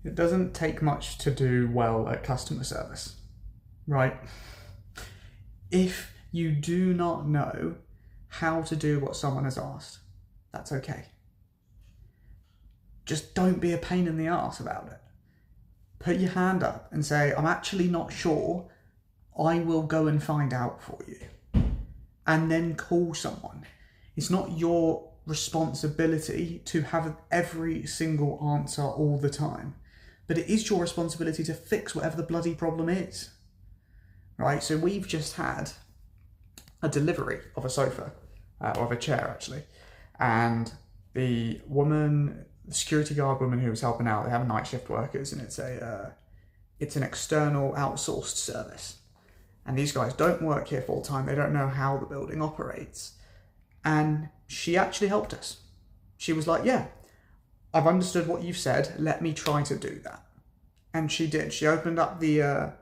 It doesn't take much to do well at customer service, right? If you do not know how to do what someone has asked, that's okay. Just don't be a pain in the arse about it. Put your hand up and say, I'm actually not sure. I will go and find out for you. And then call someone. It's not your responsibility to have every single answer all the time, but it is your responsibility to fix whatever the bloody problem is. Right? So we've just had a delivery of a sofa, or of a chair actually, and the security guard woman who was helping out, they have night shift workers, and it's an external outsourced service. And these guys don't work here full time. They don't know how the building operates. And she actually helped us. She was like, yeah, I've understood what you've said. Let me try to do that. And she did. She opened up the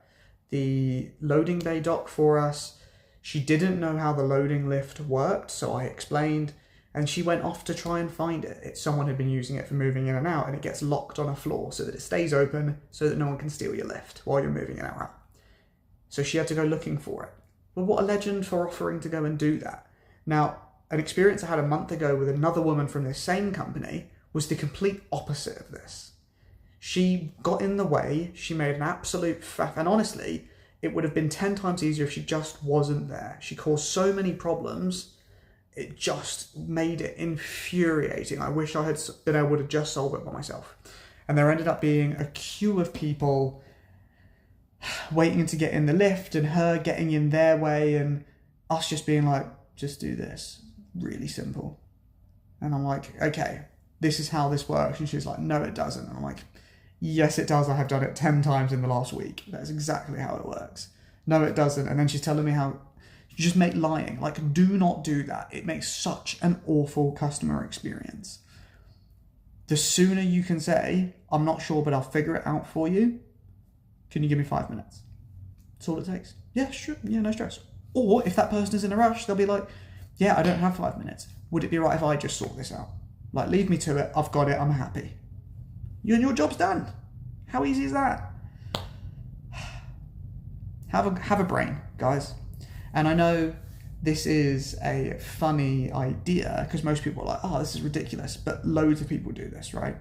loading bay dock for us. She didn't know how the loading lift worked, so I explained. And she went off to try and find it. Someone had been using it for moving in and out, and it gets locked on a floor so that it stays open so that no one can steal your lift while you're moving in and out. So she had to go looking for it. But what a legend for offering to go and do that. Now, an experience I had a month ago with another woman from this same company was the complete opposite of this. She got in the way, she made an absolute faff, and honestly, it would have been 10 times easier if she just wasn't there. She caused so many problems, it just made it infuriating. I wish I had been able to just solve it by myself. And there ended up being a queue of people waiting to get in the lift, and her getting in their way, and us just being like, just do this. Really simple. And I'm like, okay, this is how this works. And she's like, no, it doesn't. And I'm like, yes, it does. I have done it 10 times in the last week. That's exactly how it works. No, it doesn't. And then she's telling me how you just make lying. Like, do not do that. It makes such an awful customer experience. The sooner you can say, I'm not sure, but I'll figure it out for you. Can you give me 5 minutes? That's all it takes. Yeah, sure. Yeah, no stress. Or if that person is in a rush, they'll be like, yeah, I don't have 5 minutes. Would it be right if I just sort this out? Like, leave me to it. I've got it. I'm happy. You and your job's done. How easy is that? Have a brain, guys. And I know this is a funny idea because most people are like, oh, this is ridiculous. But loads of people do this, right?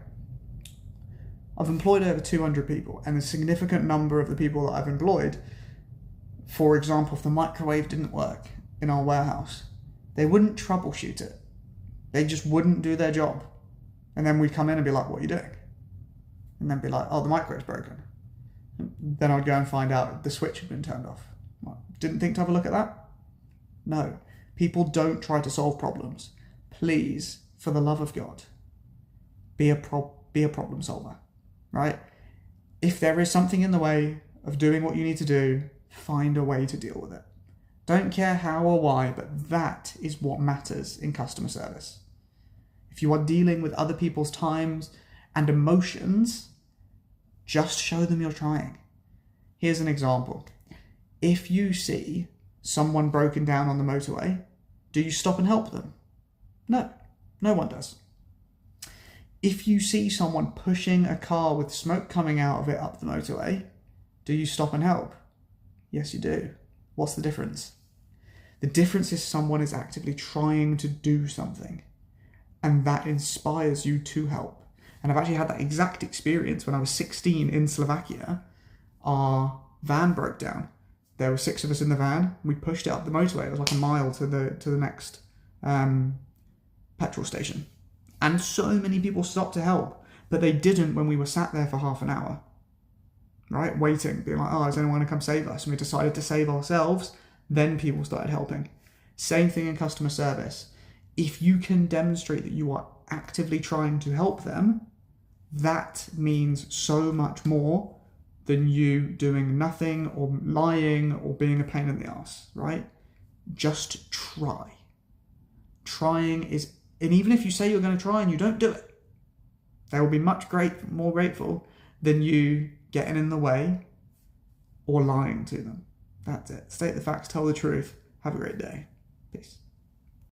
I've employed over 200 people, and a significant number of the people that I've employed, for example, if the microwave didn't work in our warehouse, they wouldn't troubleshoot it. They just wouldn't do their job. And then we'd come in and be like, what are you doing? And then be like, oh, the microwave's broken. Then I'd go and find out the switch had been turned off. Didn't think to have a look at that? No. People don't try to solve problems. Please, for the love of God, be a problem solver, right? If there is something in the way of doing what you need to do, find a way to deal with it. Don't care how or why, but that is what matters in customer service. If you are dealing with other people's times and emotions, just show them you're trying. Here's an example. If you see someone broken down on the motorway, do you stop and help them? No, no one does. If you see someone pushing a car with smoke coming out of it up the motorway, do you stop and help? Yes, you do. What's the difference? The difference is someone is actively trying to do something, and that inspires you to help. And I've actually had that exact experience when I was 16 in Slovakia. Our van broke down. There were 6 of us in the van. We pushed it up the motorway. It was like a mile to the next petrol station. And so many people stopped to help, but they didn't when we were sat there for half an hour, right? Waiting, being like, oh, is anyone going to come save us? And we decided to save ourselves. Then people started helping. Same thing in customer service. If you can demonstrate that you are actively trying to help them, that means so much more than you doing nothing or lying or being a pain in the ass, right? Just try. Trying is, and even if you say you're going to try and you don't do it, they will be much more grateful than you getting in the way or lying to them. That's it. State the facts, tell the truth. Have a great day. Peace.